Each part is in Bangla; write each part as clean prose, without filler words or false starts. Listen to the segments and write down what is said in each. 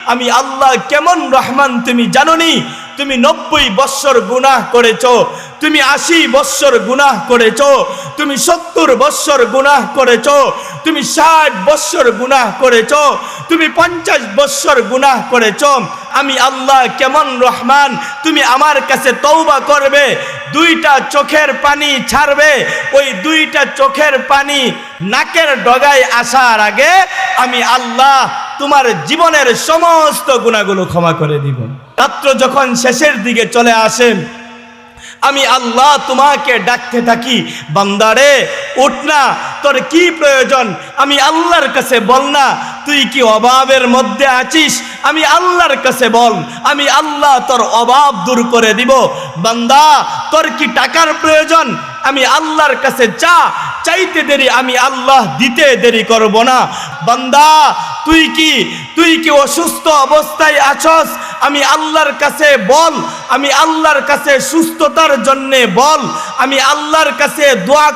আমি আল্লাহ কেমন রহমান তুমি জানোনি? তুমি 90 বৎসর গুনাহ করেছো, তুমি 80 বৎসর গুনাহ করেছো, তুমি 70 বৎসর গুনাহ করেছো, তুমি 60 বৎসর গুনাহ করেছো, তুমি 50 বৎসর গুনাহ করেছো। আমি আল্লাহ কেমন রহমান, তুমি আমার কাছে তওবা করবে, 2টা চোখের পানি ছাড়বে, ওই 2টা চোখের পানি নাকের ডগায় আসার আগে আমি আল্লাহ তোমার জীবনের সমস্ত গুনাহগুলো ক্ষমা করে দিব। রাত্র যখন শেষের দিকে চলে আসেন, আমি আল্লাহ তোমাকে ডাকতে থাকি, বান্দারে উঠ না, তোর কি প্রয়োজন আমি আল্লাহর কাছে বল না। তুই কি অভাবের মধ্যে আছিস? আমি আল্লাহর কাছে বল, আমি আল্লাহ তোর অভাব দূর করে দিব। বান্দা তোর কি টাকার প্রয়োজন? আমি আল্লাহর কাছে চাইতে দেরি আমি আল্লাহ দিতে দেরি করব না। বান্দা তুই কি অসুস্থ অবস্থায় আছস? আমি আল্লাহর কাছে বল, আমি আল্লাহর কাছে সুস্থতার জন্য বল, আমি আল্লাহর কাছে দোয়া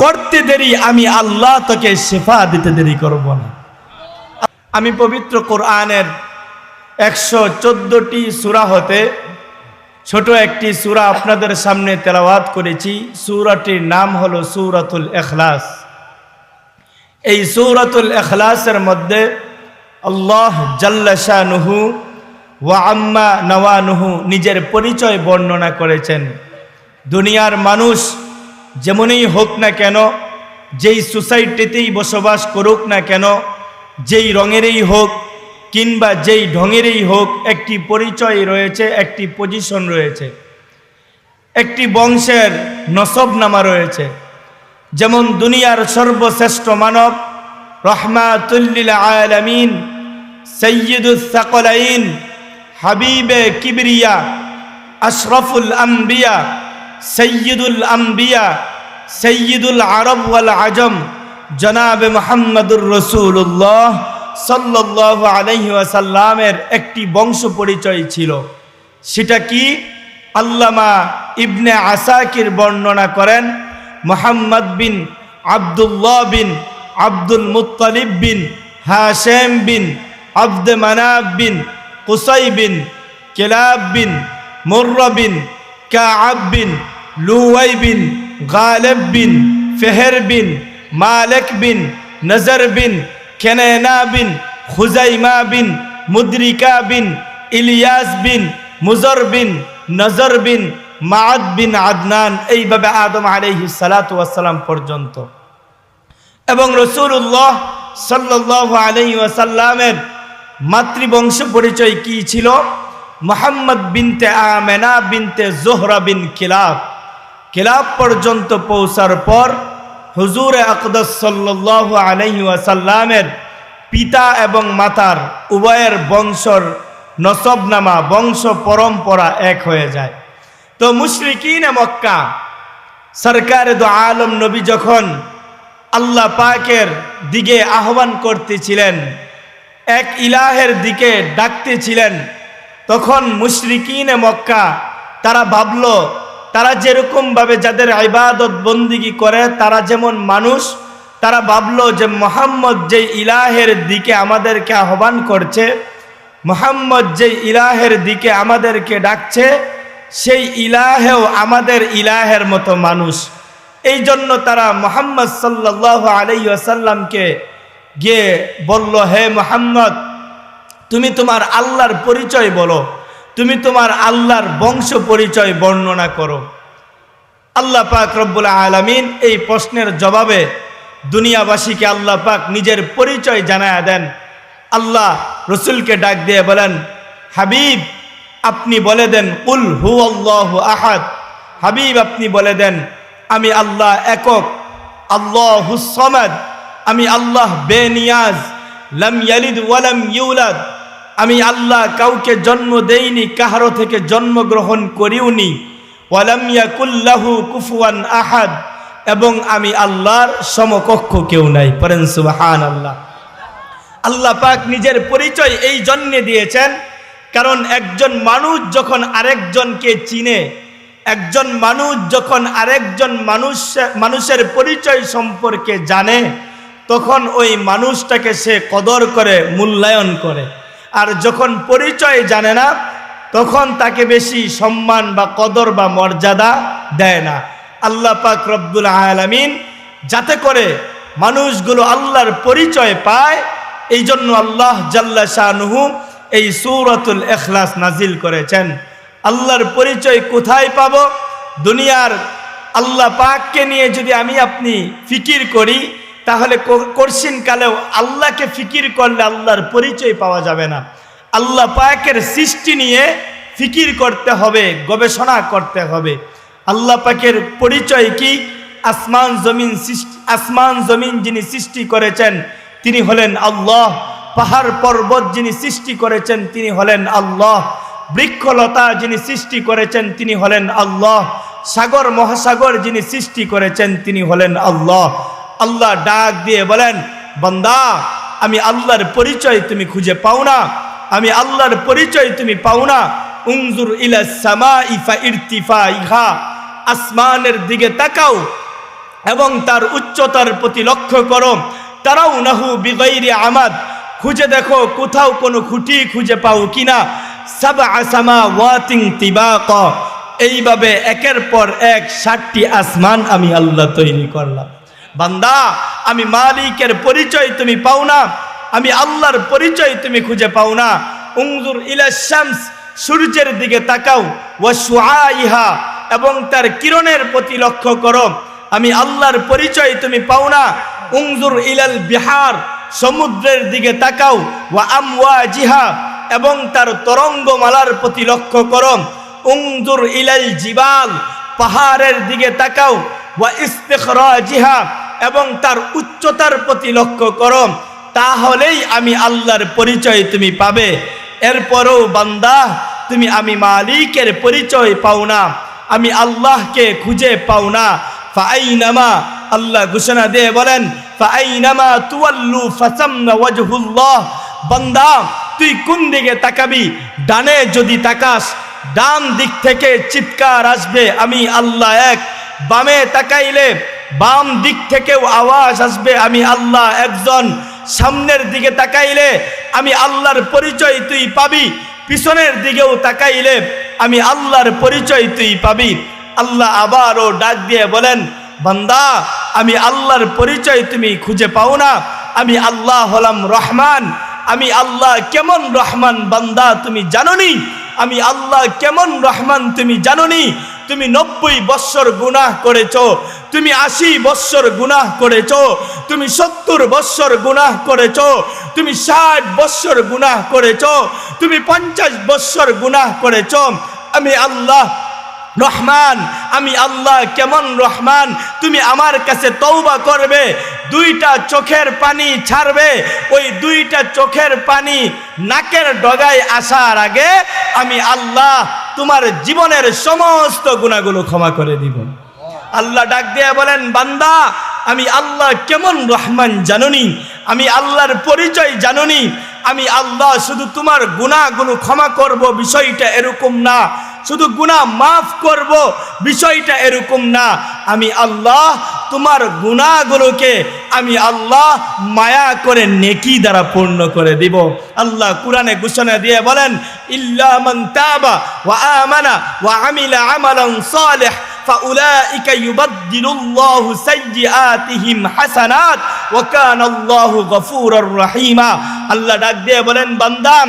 করতে দেরি আমি আল্লাহ তোকে শিফা দিতে দেরি করব না। আমি পবিত্র কোরআনের 114টি সূরা হতে ছোট একটি সূরা আপনাদের সামনে তেলাওয়াত করেছি। সূরাটির নাম হলো সূরাতুল ইখলাস। এই সূরাতুল ইখলাসের মধ্যে আল্লাহ জাল্লা শানুহু ওয়া আম্মা নওয়ানুহু নিজের পরিচয় বর্ণনা করেছেন। দুনিয়ার মানুষ যেমনই হোক না কেন, যেই সোসাইটিতেই বসবাস করুক না কেন, যেই রঙেরই হোক কিংবা যেই ঢঙেরই হোক, একটি পরিচয় রয়েছে, একটি পজিশন রয়েছে, একটি বংশের নসবনামা রয়েছে। যেমন দুনিয়ার সর্বশ্রেষ্ঠ মানব রহমাতুল লিল আলামিন সাইয়্যিদুস সাকলাইন হাবিবে কিবরিয়া আশরাফুল আম্বিয়া সাইয়্যিদুল আম্বিয়া সাইয়্যিদুল আরব ওয়াল আজম জনাবে মুহাম্মদুর রাসূলুল্লাহ সাল্লাল্লাহু আলাইহি ওয়াসাল্লামের একটি বংশ পরিচয় ছিল। সেটা কি? আল্লামা ইবনে আসাকির বর্ণনা করেন, মুহাম্মদ বিন আব্দুল্লাহ বিন আব্দুল মুত্তালিব বিন হাশেম বিন আব্দ মানাফ বিন কুসাই বিন কিলাব বিন মুররা বিন কাআব বিন লুওয়াই বিন গালিব বিন ফেহর বিন মালিক বিন নজর বিন কেনানা বিন খুজাইমা বিন মুদরিকা বিন ইলিয়াস বিন মুজর বিন নজর বিন মাআদ বিন আদনান, এইভাবে আদম আলাইহিস সালাতু ওয়াস সালাম পর্যন্ত। এবং রাসূলুল্লাহ সাল্লাল্লাহু আলাইহি ওয়াসাল্লামের মাতৃবংশ পরিচয় কি ছিল? মুহাম্মদ বিনতে আমেনা বিনতে জোহরা বিন কিলাব পর্যন্ত পৌঁছার পর হুজুর আকদাস সাল্লাল্লাহু আলাইহি ওয়াসাল্লামের পিতা এবং মাতার উভয়ের বংশর নসবনামা, বংশ পরম্পরা এক হয়ে যায়। তো মুশরিকিন মক্কা সরকারে দো আলম নবী যখন আল্লাহ পাকের দিকে আহ্বান করতেছিলেন, এক ইলাহের দিকে ডাকতেছিলেন, তখন মুশরিকিন মক্কা তারা ভাবল, তারা যেরকমভাবে যাদের ইবাদত বন্দিগি করে তারা যেমন মানুষ, তারা ভাবল যে মুহাম্মদ যে ইলাহের দিকে আমাদেরকে আহ্বান করছে, মুহাম্মদ যে ইলাহের দিকে আমাদেরকে ডাকছে, সেই ইলাহেও আমাদের ইলাহের মতো মানুষ। এই জন্য তারা মুহাম্মদ সাল্লাল্লাহু আলাইহি ওয়াসাল্লামকে গিয়ে বলল, হে মুহাম্মদ, তুমি তোমার আল্লাহর পরিচয় বলো, তুমি তোমার আল্লাহর বংশ পরিচয় বর্ণনা করো। আল্লাহ পাক রব্বুল আলামিন এই প্রশ্নের জবাবে দুনিয়াবাসীকে আল্লাহ পাক নিজের পরিচয় জানায়া দেন। আল্লাহ রসুলকে ডাক দিয়ে বলেন, হাবিব আপনি বলে দেন, কুল হুয়াল্লাহু আহাদ, হাবিব আপনি বলে দেন আমি আল্লাহ একক, আল্লাহুস সামাদ, আমি আল্লাহ বেনিয়াজ, লাম ইয়ালিদ ওয়ালাম ইউলাদ, আমি আল্লাহ কাউকে জন্ম দেইনি, কাহারো থেকে জন্মগ্রহণ করিওনি, ওয়ালাম ইয়াকুল লাহু কুফুয়ান আহাদ, এবং আমি আল্লাহর সমকক্ষ কেউ নাই। পড়েন সুবহানাল্লাহ। আল্লাহ পাক নিজের পরিচয় এই জন্য দিয়েছেন, কারণ একজন মানুষ যখন আরেকজনকে চিনে, একজন মানুষ যখন আরেকজন মানুষের পরিচয় সম্পর্কে জানে, তখন ওই মানুষটাকে সে কদর করে, মূল্যায়ন করে। আর যখন পরিচয় জানে না তখন তাকে বেশি সম্মান বা কদর বা মর্যাদা দেয় না। আল্লাহ পাক রব্বুল আলামিন যাতে করে মানুষগুলো আল্লাহর পরিচয় পায়, এই জন্য আল্লাহ জাল্লা শানুহু এই সূরাতুল ইখলাস নাজিল করেছেন। আল্লাহর পরিচয় কোথায় পাবো? দুনিয়ার আল্লাহ পাককে নিয়ে যদি আমি আপনি ফিকির করি, তাহলে কঠিন কালেও আল্লাহকে ফিকির করলে আল্লাহর পরিচয় পাওয়া যাবে না। আল্লাহ পাকের সৃষ্টি নিয়ে ফিকির করতে হবে, গবেষণা করতে হবে। আল্লাহ পাকের পরিচয় কি? আসমান জমিন যিনি সৃষ্টি করেছেন তিনি হলেন আল্লাহ। পাহাড় পর্বত যিনি সৃষ্টি করেছেন তিনি হলেন আল্লাহ। বৃক্ষলতা যিনি সৃষ্টি করেছেন তিনি হলেন আল্লাহ। সাগর মহাসাগর যিনি সৃষ্টি করেছেন তিনি হলেন আল্লাহ। আল্লাহ ডাক দিয়ে বলেন, বান্দা আমি আল্লাহর পরিচয় তুমি খুঁজে পাও না, আমি আল্লাহর পরিচয় তুমি পাও না। উনজুর ইলাস সামাই ফাইরতিফাইহা, আসমানের দিকে তাকাও এবং তার উচ্চতার প্রতি লক্ষ্য করো। তারাউনাহু বিগাইরি আমাদ, খুঁজে দেখো কোথাও কোনো খুঁটি খুঁজে পাও কিনা। সাবআ সামাওয়াতিন তিবাকা, এইভাবে একের পর এক 7টি আসমান আমি আল্লাহ তৈরি করলাম। বান্দা আমি মালিকের পরিচয় তুমি পাও না, আমি আল্লাহর পরিচয় তুমি খুঁজে পাও না। উনজুর ইলাশ শামস, সূর্যের দিকে তাকাও। ওয়া শুআইহা, এবং তার কিরণের প্রতি লক্ষ্য করো, আমি আল্লাহর পরিচয় তুমি পাও না। উনজুর ইলাল বিহার, সমুদ্রের দিকে তাকাও। ওয়া আমওয়াজিহা, এবং তার তরঙ্গমালার প্রতি লক্ষ্য করো। উনজুর ইলাল জিবাল, পাহাড়ের দিকে তাকাও। ওয়া ইস্তিখরাজিহা, এবং তার উচ্চতার প্রতি লক্ষ্য করো, তাহলেই আমি আল্লাহর পরিচয় তুমি পাবে। এরপরও বান্দা তুমি আমি মালিকের পরিচয় পাও না, আমি আল্লাহকে খুঁজে পাও না। ফাআইনামা, আল্লাহ ঘোষণা দিয়ে বলেন, ফাআইনামা তুওয়াল্লু ফাসাম্মা ওয়াজহুল্লাহ। বান্দা তুই কোন দিকে তাকাবি, ডানে যদি তাকাস ডান দিক থেকে চিৎকার আসবে আমি আল্লাহ এক। বামে তাকাইলে বাম দিক থেকেও আওয়াজ আসবে আমি আল্লাহ একজন। সামনের দিকে তাকাইলে আমি আল্লাহর পরিচয় তুই পাবি, পিছনের দিকেও তাকাইলে আমি আল্লাহর পরিচয় তুই পাবি। আল্লাহ আবারও ডাক দিয়ে বলেন, বান্দা আমি আল্লাহর পরিচয় তুমি খুঁজে পাও না, আমি আল্লাহ হলাম রহমান। আমি আল্লাহ কেমন রহমান বান্দা তুমি জানোনি? আমি আল্লাহ কেমন রহমান তুমি জানোনি? তুমি 90 বৎসর গুনাহ করেছো, তুমি 80 বৎসর গুনাহ করেছো, তুমি 70 বৎসর গুনাহ করেছো, তুমি 60 বৎসর গুনাহ করেছো, তুমি 50 বৎসর গুনাহ করেছো। আমি আল্লাহ রহমান, আমি আল্লাহ কেমন রহমান, তুমি আমার কাছে তওবা করবে, 2টা চোখের পানি ছাড়বে, ওই 2টা চোখের পানি নাকের ডগায় আসার আগে আমি আল্লাহ তোমার জীবনের সমস্ত গুনাহগুলো ক্ষমা করে দিব। আল্লাহ ডাক দিয়ে বলেন, বান্দা আমি আল্লাহ কেমন রহমান জানোনি? আমি আল্লাহর পরিচয় জানোনি? আমি আল্লাহ শুধু তোমার গুনাহগুলো ক্ষমা করব বিষয়টা এরকম না, শুধু গুনাহ মাফ করব বিষয়টা এরকম না, আমি আল্লাহ তোমার গুনাহগুলোকে আমি আল্লাহ মায়া করে নেকি দ্বারা পূর্ণ করে দিব। আল্লাহ কুরআনে ঘোষণা দিয়ে বলেন, ইল্লা মান তাবা ওয়া আমানা ওয়া আমিলা আমালান সালিহ ফাউলাইকা ইউবাদদিলুল্লাহু সাইয়্যাতিহিম হাসানাত ওয়া কানাল্লাহু গফুরুর রহিমা। আল্লাহ ডাক দিয়ে বলেন, বান্দা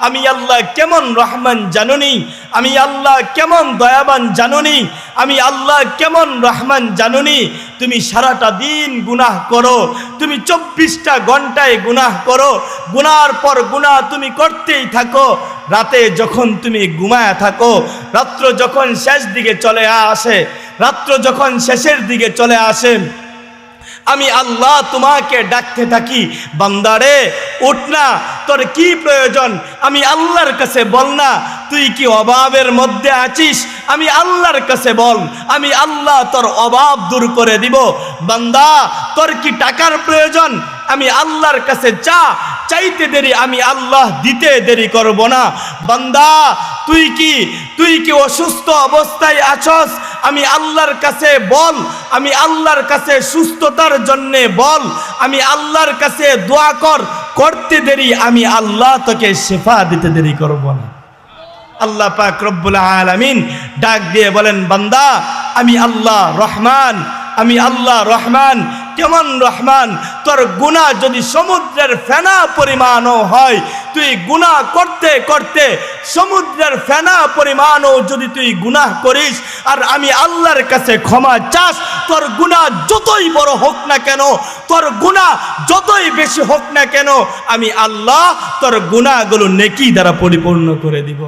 আমি আল্লাহ কেমন রহমান জানোনি? আমি আল্লাহ কেমন দয়াবান জানোনি? আমি আল্লাহ কেমন রহমান জানোনি? তুমি সারাটা দিন গুনাহ করো, তুমি 24টা ঘন্টায় গুনাহ করো, গুনার পর গুনাহ তুমি করতেই থাকো। রাতে যখন তুমি ঘুমায় থাকো, রাত্র যখন শেষ দিকে চলে আসে, রাত্র যখন শেষের দিকে চলে আসে, আমি আল্লাহ তোমাকে ডাকতে থাকি, বান্দারে উঠ না, তোর কি প্রয়োজন আমি আল্লাহর কাছে বল না। তুই কি অভাবের মধ্যে আছিস? আমি আল্লাহর কাছে বল, আমি আল্লাহ তোর অভাব দূর করে দিব। বান্দা তোর কি টাকার প্রয়োজন? আমি আল্লাহর কাছে চাইতে দেরি আমি আল্লাহ দিতে দেরি করব না। বান্দা তুই কি অসুস্থ অবস্থায় আছস? আমি আল্লাহর কাছে বল, আমি আল্লাহর কাছে সুস্থতার জন্য বল, আমি আল্লাহর কাছে দোয়া কর, করতে দেরি, আমি আল্লাহ তোকে শিফা দিতে দেরি করব না। আল্লাহ পাক রব্বুল আলামিন ডাক দিয়ে বলেন, বান্দা আমি আল্লাহ রহমান, আমি আল্লাহ রহমান। কেমন রহমান? তোর গুনাহ যদি সমুদ্রের ফেনা পরিমাণও হয়, তুই গুনাহ করতে করতে সমুদ্রের ফেনা পরিমাণও যদি তুই গুনাহ করিস আর আমি আল্লাহর কাছে ক্ষমা চাস, তোর গুনাহ যতই বড় হোক না কেন, তোর গুনাহ যতই বেশি হোক না কেন, আমি আল্লাহ তোর গুনাহগুলো নেকি দ্বারা পরিপূর্ণ করে দিব।